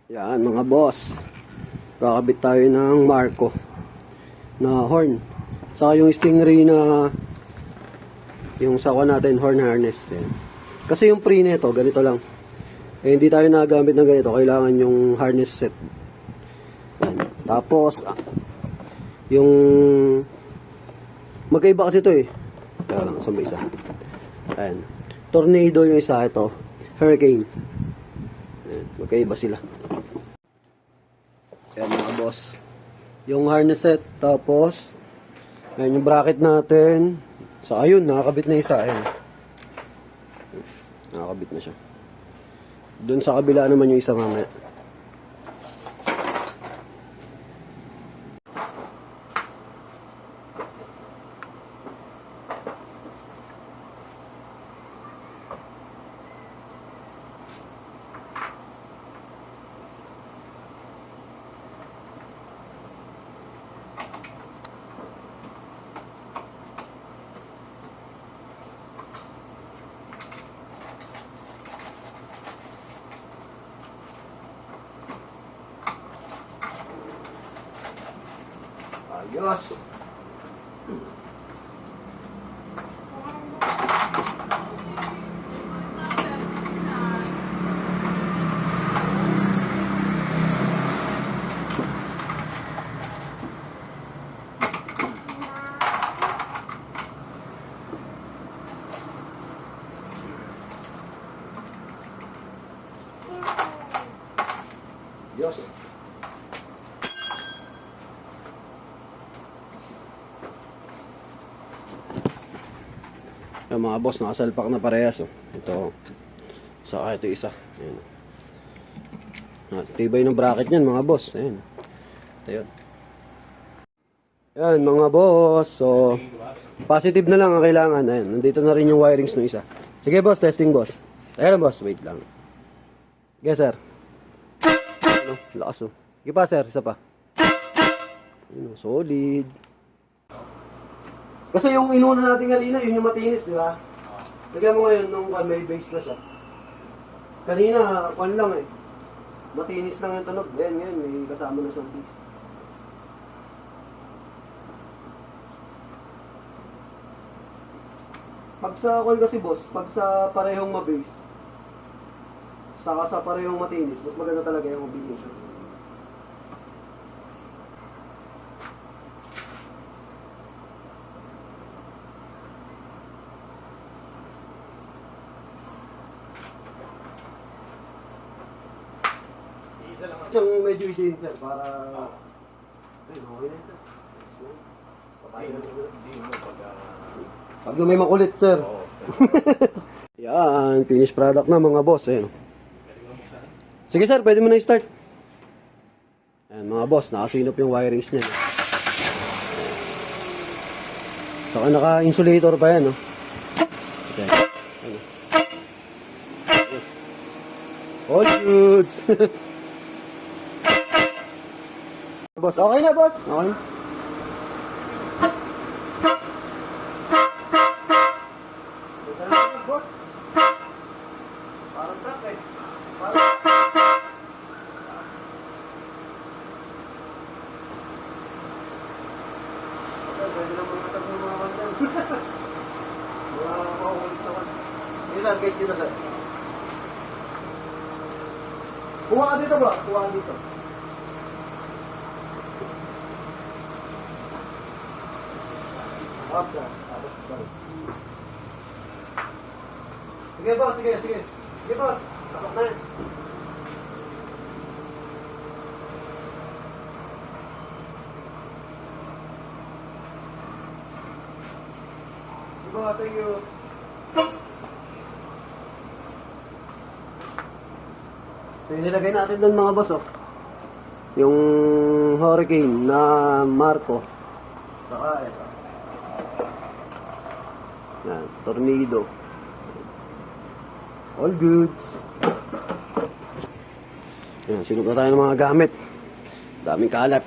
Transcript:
Yan mga boss, kakabit tayo ng Marco na horn, saka yung Stingray na yung sawa natin horn harness. Yan. Kasi yung pre nito ganito lang, hindi tayo nagamit ng ganito, kailangan yung harness set. Yan. Tapos yung magkaiba kasi ito kaya lang sa isa. Ayan. Tornado yung isa, ito Hurricane. Ayan. Magkaiba sila. Ayan mga boss, yung harness set, tapos ayan yung bracket natin. So ayun, nakakabit na isa. Ayan, nakakabit na siya. Doon sa kabila naman yung isa mamaya. Ayos. Ayos. Yung mga boss, nakasalpak na parehas. Ito, saka ito isa. Ayan. Tibay ng bracket niyan mga boss. Ayan. Ito yun. Ayan mga boss. So, positive na lang ang kailangan. Ayan. Nandito na rin yung wirings ng isa. Sige boss, testing boss. Ayan boss, wait lang. Sige sir. Ano, lakas Sige pa sir, isa pa. Ayan, solid. Kasi yung inuna natin kanina, yun yung matinis, di ba? Lagyan mo ngayon nung may base na siya. Kanina, kwan lang matinis lang yung tunog. Ayan, ngayon, may kasama na siyang piece. Pag sa kwan kasi boss, pag sa parehong mabase, saka sa parehong matinis, mas maganda talaga yung combination. Siyang medyo i-din sir para ay okay na sir. Papay na pag yung may makulit sir. Yan, finished product na mga boss. Sige sir, pwede mo na i-start. Ayan mga boss, nakasinop yung wirings niya. Saka naka-insulator pa yan Yes. All goods. Boss, okay na boss. Okay. Boss. Parang truck Parang... Pwede lang mga kasag ng mga kanyan. Mga makukulit naman. Hindi saan, kahit dito sir. Kuha ka dito boss, kuha ka dito. Up sir, tapos balik. Sige boss, sige. Sige boss, tapos na yun. Sige boss, thank you. So yung nilagay natin doon mga boss yung Hurricane na Marco. Saka ito. Yan, Tornado. All goods. Yan, sinuka tayo ng mga gamit. Daming kalat.